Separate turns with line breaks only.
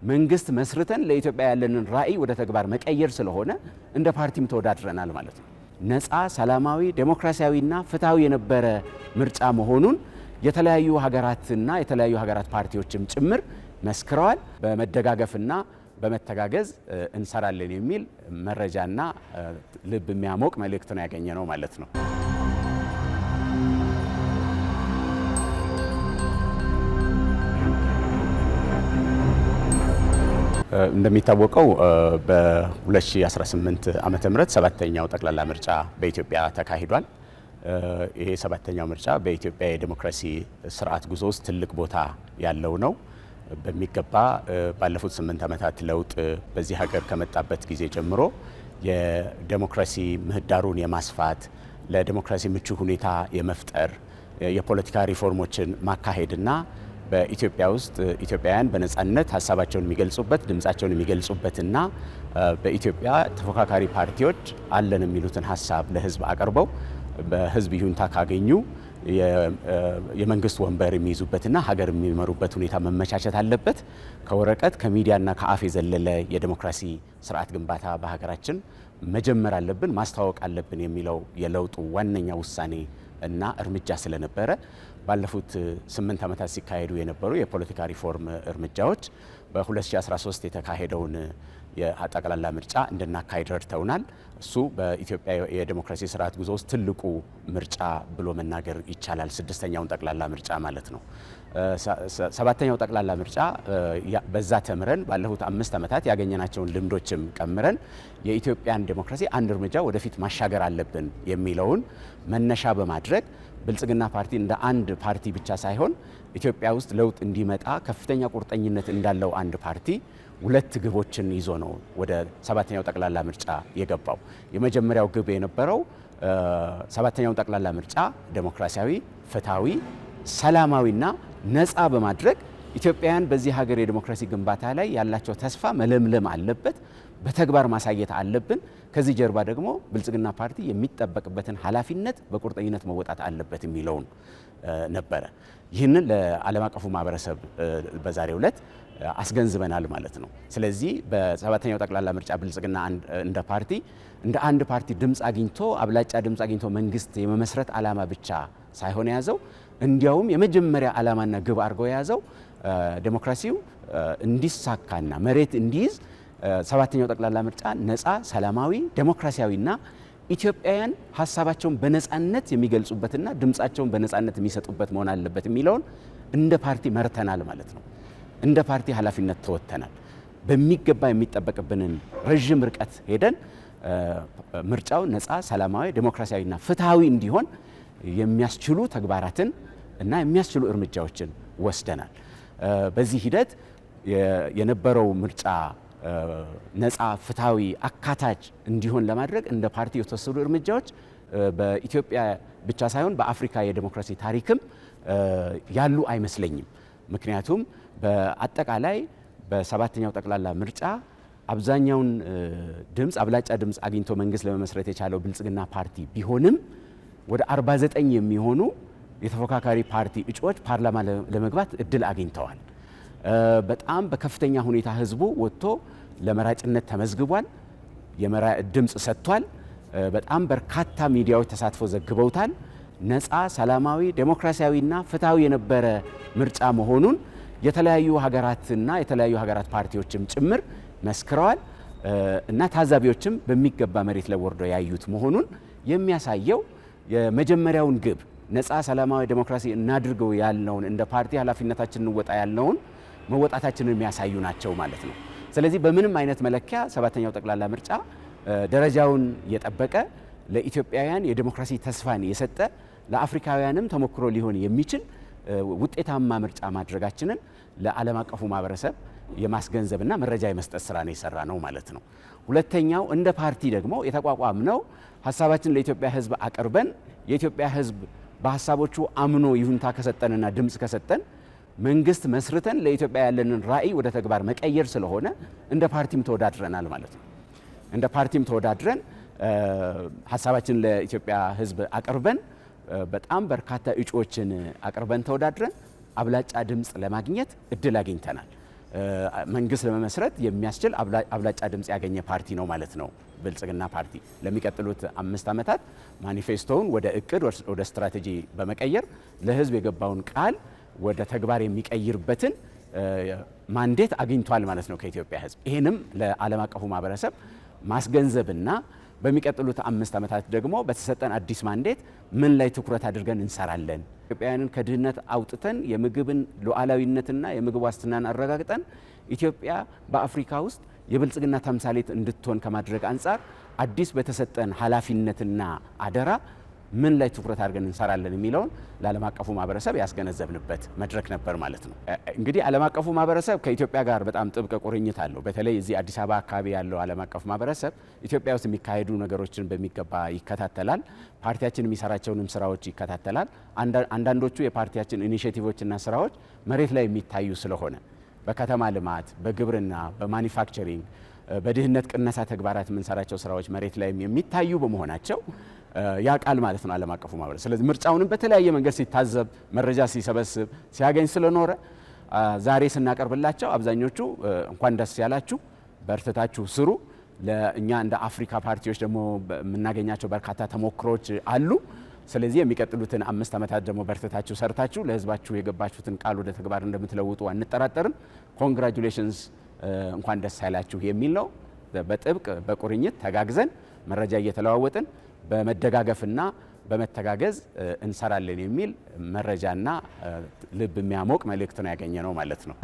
መንግስት መስርተን ለኢትዮጵያ ያለንን ራዕይ ወደ ተግባር መቀየር ስለሆነ እንደ ፓርቲም ተወዳድረናል ማለት ነው። ነፃ፣ ሰላማዊ፣ ዴሞክራሲያዊና ፍትሃዊ የነበረ ምርጫ መሆኑን የተለያዩ ሀገራትና የተለያዩ ሀገራት ፓርቲዎችም ጭምር መስክረዋል። በመደጋገፍና በመተጋገዝ እንሰራለን የሚል መረጃና ልብ የሚያሞቅ መልእክት ነው ያገኘነው ማለት ነው። እንደሚታወቀው በ2018 ዓመተ ምህረት ሰባተኛው ጠቅላላ ምርጫ በኢትዮጵያ ተካሂዷል። ይሄ ሰባተኛው ምርጫ በኢትዮጵያ የዲሞክራሲ ስርዓት ጉዞ ውስጥ ትልቅ ቦታ ያለው ነው። በሚገባ ባለፉት 8 ዓመታት ለውጥ በዚህ ሀገር ከመጣበት ጊዜ ጀምሮ የዲሞክራሲ ምህዳሩን የማስፋት ለዲሞክራሲ ምቹ ሁኔታ የመፍጠር የፖለቲካ ሪፎርሞችን ማካሄድና በኢትዮጵያ ውስጥ ኢትዮጵያውያን በነጻነት ሀሳባቸውን የሚገልጹበት ድምጻቸውን የሚገልጹበትና በኢትዮጵያ ተፎካካሪ ፓርቲዎች አለን የሚሉትን ሀሳብ ለሕዝብ አቀርበው በሕዝብ ይሁንታ ካገኙ የመንግስት ወንበር የሚይዙበትና ሀገር የሚመሩበት ሁኔታ መመቻቸት አለበት። ከወረቀት ከሚዲያና ከአፍ የዘለለ የዲሞክራሲ ስርዓት ግንባታ በሀገራችን መጀመር አለብን፣ ማስተዋወቅ አለብን የሚለው የለውጡ ዋነኛ ውሳኔ እና እርምጃ ስለነበረ ባለፉት 8 ዓመታት ሲካሄዱ የነበሩ የፖለቲካ ሪፎርም እርምጃዎች በ2013 የተካሄደውን የጠቅላላ ምርጫ እንድናካሄድ ረድተውናል። እሱ በኢትዮጵያ የዲሞክራሲ ስርዓት ጉዞ ውስጥ ትልቁ ምርጫ ብሎ መናገር ይቻላል። 6ኛውን ጠቅላላ ምርጫ ማለት ነው። 7ኛው ጠቅላላ ምርጫ በዛ ተምረን ባለፉት 5 ዓመታት ያገኘናቸውን ልምዶችም ቀምረን የኢትዮጵያን ዲሞክራሲ አንድ እርምጃ ወደፊት ማሻገር አለብን የሚለውን መነሻ በማድረግ ብልጽግና ፓርቲ እንደ አንድ ፓርቲ ብቻ ሳይሆን ኢትዮጵያ ውስጥ ለውጥ እንዲመጣ ከፍተኛ ቁርጠኝነት እንዳለው አንድ ፓርቲ 2 ግቦችን ይዞ ነው ወደ 7ኛው ጠቅላላ ምርጫ የገባው። የመጀመሪያው ግብ የነበረው 7ኛው ጠቅላላ ምርጫ ዴሞክራሲያዊ፣ ፍትሃዊ፣ ሰላማዊና ነፃ በማድረግ ኢትዮጵያውያን በዚህ ሀገር የዲሞክራሲ ግንባታ ላይ ያላቸው ተስፋ መለምለም አለበት፣ በተግባር ማሳየት አለብን። ከዚህ ጀርባ ደግሞ ብልጽግና ፓርቲ የሚጠበቅበትን ኃላፊነት በቁርጠኝነት መወጣት አለበት የሚለውን ነበረ። ይህንን ለዓለም አቀፉ ማህበረሰብ በዛሬው ዕለት አስገንዝበናል ማለት ነው። ስለዚህ በ7ኛው ጠቅላላ ምርጫ ብልጽግና እንደ አንድ ፓርቲ ድምፅ አግኝቶ አብላጫ ድምፅ አግኝቶ መንግስት የመመስረት ዓላማ ብቻ ሳይሆን የያዘው እንዲያውም የመጀመሪያ ዓላማና ግብ አድርጎ የያዘው ዴሞክራሲው እንዲሳካና መሬት እንዲይዝ 7ኛው ጠቅላላ ምርጫ ነፃ፣ ሰላማዊ፣ ዴሞክራሲያዊና ኢትዮጵያውያን ሀሳባቸውን በነፃነት የሚገልጹበትና ድምፃቸውን በነፃነት የሚሰጡበት መሆን አለበት የሚለውን እንደ ፓርቲ መርተናል ማለት ነው። እንደ ፓርቲ ኃላፊነት ተወጥተናል። በሚገባ የሚጠበቅብንን ረዥም ርቀት ሄደን ምርጫው ነፃ፣ ሰላማዊ፣ ዴሞክራሲያዊና ፍትሃዊ እንዲሆን የሚያስችሉ ተግባራትን እና የሚያስችሉ እርምጃዎችን ወስደናል። በዚህ ሂደት የነበረው ምርጫ ነፃ፣ ፍትሃዊ፣ አካታች እንዲሆን ለማድረግ እንደ ፓርቲ የተወሰዱ እርምጃዎች በኢትዮጵያ ብቻ ሳይሆን በአፍሪካ የዲሞክራሲ ታሪክም ያሉ አይመስለኝም። ምክንያቱም በአጠቃላይ በ7ኛው ጠቅላላ ምርጫ አብዛኛውን ድምፅ አብላጫ ድምፅ አግኝቶ መንግስት ለመመስረት የቻለው ብልጽግና ፓርቲ ቢሆንም ወደ 49 የሚሆኑ የተፎካካሪ ፓርቲ እጩዎች ፓርላማ ለመግባት እድል አግኝተዋል። በጣም በከፍተኛ ሁኔታ ህዝቡ ወጥቶ ለመራጭነት ተመዝግቧል፣ ድምፅ ሰጥቷል። በጣም በርካታ ሚዲያዎች ተሳትፎ ዘግበውታል። ነፃ፣ ሰላማዊ፣ ዴሞክራሲያዊና ፍትሃዊ የነበረ ምርጫ መሆኑን የተለያዩ ሀገራትና የተለያዩ ሀገራት ፓርቲዎችም ጭምር መስክረዋል እና ታዛቢዎችም በሚገባ መሬት ላይ ወርደው ያዩት መሆኑን የሚያሳየው የመጀመሪያውን ግብ ነፃ፣ ሰላማዊ፣ ዴሞክራሲ እናድርገው ያልነውን እንደ ፓርቲ ኃላፊነታችንን እንወጣ ያልነውን መወጣታችንን የሚያሳዩ ናቸው ማለት ነው። ስለዚህ በምንም አይነት መለኪያ 7ኛው ጠቅላላ ምርጫ ደረጃውን የጠበቀ ለኢትዮጵያውያን የዲሞክራሲ ተስፋን የሰጠ ለአፍሪካውያንም ተሞክሮ ሊሆን የሚችል ውጤታማ ምርጫ ማድረጋችንን ለዓለም አቀፉ ማህበረሰብ የማስገንዘብና መረጃ የመስጠት ስራ ነው የሰራ ነው ማለት ነው። ሁለተኛው እንደ ፓርቲ ደግሞ የተቋቋምነው ሀሳባችን ለኢትዮጵያ ሕዝብ አቅርበን የኢትዮጵያ ሕዝብ በሀሳቦቹ አምኖ ይሁንታ ከሰጠንና ድምፅ ከሰጠን መንግስት መስርተን ለኢትዮጵያ ያለንን ራዕይ ወደ ተግባር መቀየር ስለሆነ እንደ ፓርቲም ተወዳድረናል ማለት ነው። እንደ ፓርቲም ተወዳድረን ሀሳባችን ለኢትዮጵያ ሕዝብ አቅርበን በጣም በርካታ እጩዎችን አቅርበን ተወዳድረን አብላጫ ድምፅ ለማግኘት እድል አግኝተናል። መንግስት ለመመስረት የሚያስችል አብላጫ ድምጽ ያገኘ ፓርቲ ነው ማለት ነው። ብልጽግና ፓርቲ ለሚቀጥሉት 5 ዓመታት ማኒፌስቶውን ወደ እቅድ ወደ ስትራቴጂ በመቀየር ለህዝብ የገባውን ቃል ወደ ተግባር የሚቀይርበትን ማንዴት አግኝቷል ማለት ነው ከኢትዮጵያ ህዝብ። ይህንም ለዓለም አቀፉ ማህበረሰብ ማስገንዘብና በሚቀጥሉት 5 ዓመታት ደግሞ በተሰጠን አዲስ ማንዴት ምን ላይ ትኩረት አድርገን እንሰራለን፣ ኢትዮጵያውያንን ከድህነት አውጥተን የምግብን ሉዓላዊነትና የምግብ ዋስትናን አረጋግጠን ኢትዮጵያ በአፍሪካ ውስጥ የብልጽግና ተምሳሌት እንድትሆን ከማድረግ አንጻር አዲስ በተሰጠን ኃላፊነትና አደራ ምን ላይ ትኩረት አድርገን እንሰራለን የሚለውን ለዓለም አቀፉ ማህበረሰብ ያስገነዘብንበት መድረክ ነበር ማለት ነው። እንግዲህ ዓለም አቀፉ ማህበረሰብ ከኢትዮጵያ ጋር በጣም ጥብቅ ቁርኝት አለው። በተለይ እዚህ አዲስ አበባ አካባቢ ያለው ዓለም አቀፉ ማህበረሰብ ኢትዮጵያ ውስጥ የሚካሄዱ ነገሮችን በሚገባ ይከታተላል። ፓርቲያችን የሚሰራቸውንም ስራዎች ይከታተላል። አንዳንዶቹ የፓርቲያችን ኢኒሼቲቮችና ስራዎች መሬት ላይ የሚታዩ ስለሆነ በከተማ ልማት፣ በግብርና፣ በማኒፋክቸሪንግ፣ በድህነት ቅነሳ ተግባራት የምንሰራቸው ስራዎች መሬት ላይ የሚታዩ በመሆናቸው ያ ቃል ማለት ነው ዓለም አቀፉ ማህበረሰብ። ስለዚህ ምርጫውንም በተለያየ መንገድ ሲታዘብ መረጃ ሲሰበስብ ሲያገኝ ስለኖረ ዛሬ ስናቀርብላቸው አብዛኞቹ እንኳን ደስ ያላችሁ፣ በርትታችሁ ስሩ፣ ለእኛ እንደ አፍሪካ ፓርቲዎች ደግሞ የምናገኛቸው በርካታ ተሞክሮች አሉ። ስለዚህ የሚቀጥሉትን 5 ዓመታት ደግሞ በርትታችሁ ሰርታችሁ ለህዝባችሁ የገባችሁትን ቃል ወደ ተግባር እንደምትለውጡ አንጠራጠርም። ኮንግራቹሌሽንስ እንኳን ደስ ያላችሁ የሚል ነው። በጥብቅ በቁርኝት ተጋግዘን መረጃ እየተለዋወጥን በመደጋገፍና በመተጋገዝ እንሰራለን የሚል መረጃና ልብ የሚያሞቅ መልእክት ነው ያገኘ ነው ማለት ነው።